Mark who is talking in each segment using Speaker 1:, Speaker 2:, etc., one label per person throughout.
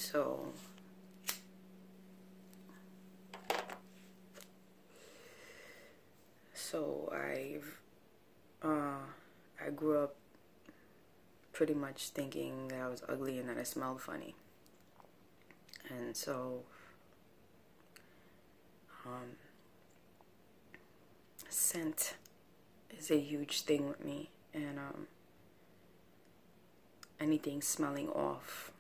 Speaker 1: So I grew up pretty much thinking that I was ugly and that I smelled funny. And so scent is a huge thing with me, and anything smelling off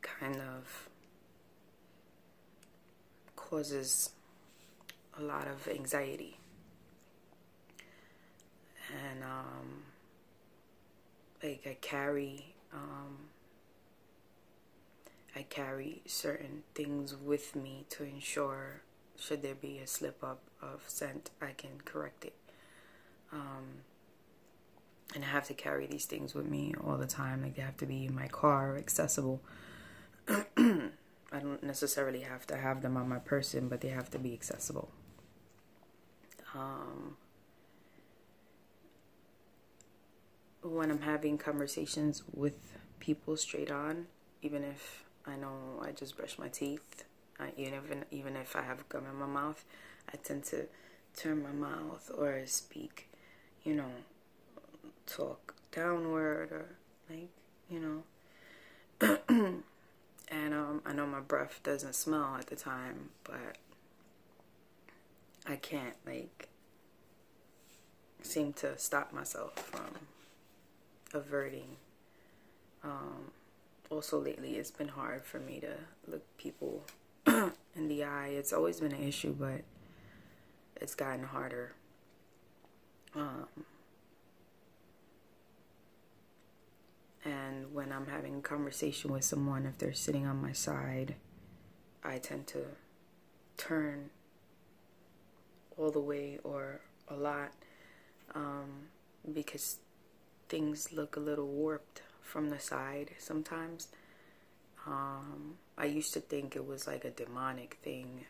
Speaker 1: kind of causes a lot of anxiety. And like I carry certain things with me to ensure, should there be a slip up of scent, I can correct it. And I have to carry these things with me all the time. Like, they have to be in my car, accessible. I don't necessarily have to have them on my person, but they have to be accessible. When I'm having conversations with people straight on, even if I know I just brushed my teeth, even if I have gum in my mouth, I tend to turn my mouth or speak, talk downward, or like, and I know my breath doesn't smell at the time, but I can't seem to stop myself from averting. Also lately it's been hard for me to look people in the eye. It's always been an issue, but it's gotten harder. And when I'm having a conversation with someone, if they're sitting on my side, I tend to turn all the way or a lot, because things look a little warped from the side sometimes. I used to think it was like a demonic thing.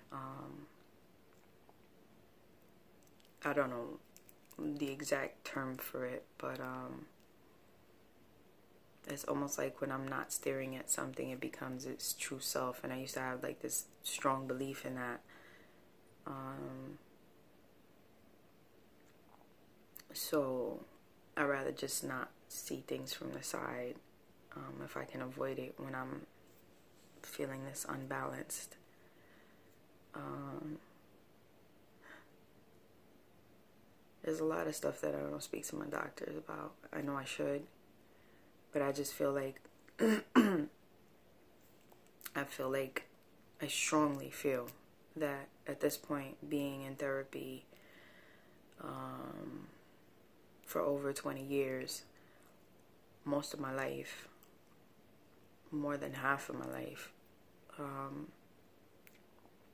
Speaker 1: I don't know the exact term for it, but it's almost like when I'm not staring at something, it becomes its true self. And I used to have like this strong belief in that. So I'd rather just not see things from the side, if I can avoid it when I'm feeling this unbalanced. There's a lot of stuff that I don't speak to my doctors about. I know I should, but I just feel like I strongly feel that at this point, being in therapy for over 20 years, most of my life, more than half of my life,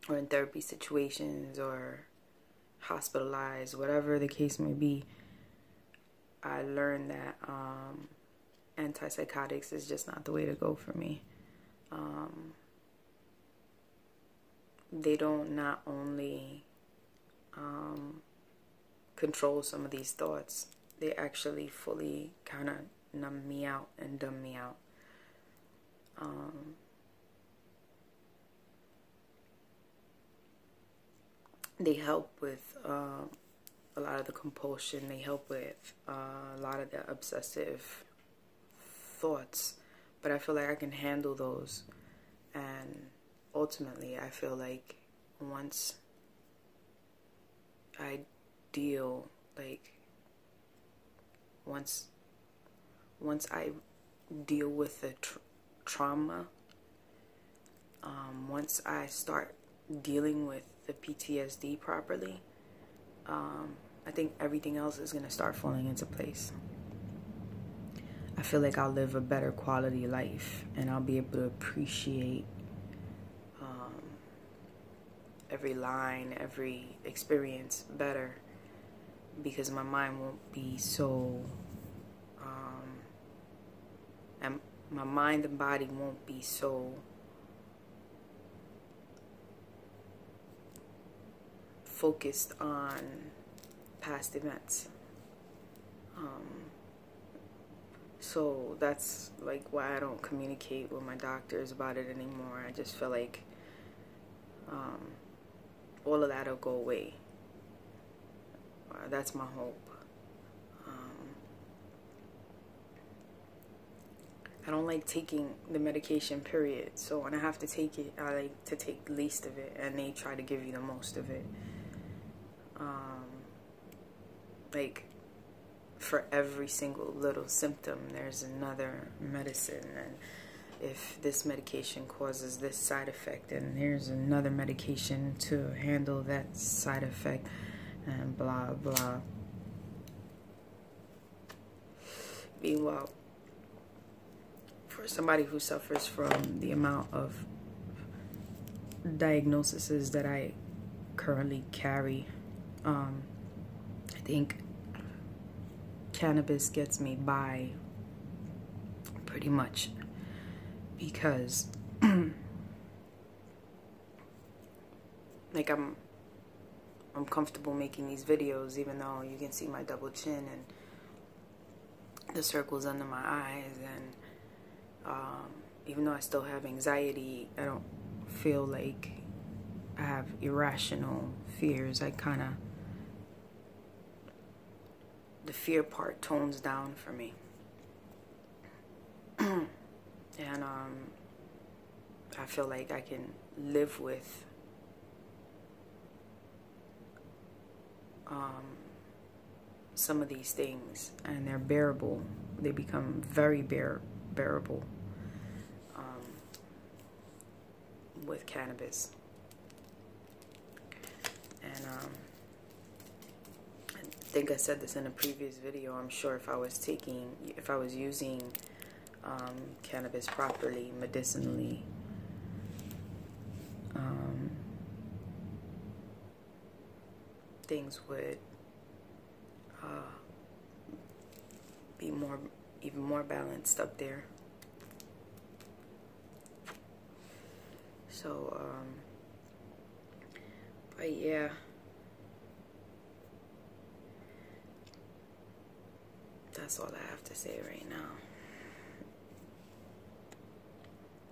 Speaker 1: or in therapy situations or hospitalized, whatever the case may be, I learned that antipsychotics is just not the way to go for me. They don't not only control some of these thoughts, they actually fully kind of numb me out and dumb me out. They help with a lot of the compulsion. They help with a lot of the obsessive thoughts, but I feel like I can handle those. And ultimately, I feel like once I deal, once I deal with the trauma, once I start dealing with the PTSD properly, I think everything else is going to start falling into place. I feel like I'll live a better quality life, and I'll be able to appreciate every line, every experience better, because my mind won't be so, and my mind and body won't be so focused on past events. So that's like why I don't communicate with my doctors about it anymore. I just feel like all of that will go away. That's my hope. I don't like taking the medication, period. So when I have to take it, I like to take the least of it, and they try to give you the most of it. Like, for every single little symptom, there's another medicine, and if this medication causes this side effect, and here's another medication to handle that side effect, and blah blah. Meanwhile, for somebody who suffers from the amount of diagnoses that I currently carry, I think cannabis gets me by pretty much, because like I'm comfortable making these videos, even though you can see my double chin and the circles under my eyes, and even though I still have anxiety, I don't feel like I have irrational fears. I kind of, the fear part tones down for me. And I feel like I can live with some of these things, and they're bearable. They become very bearable with cannabis. And I think I said this in a previous video. I'm sure if I was using cannabis properly, medicinally, things would be even more balanced up there. So but yeah, that's all I have to say right now.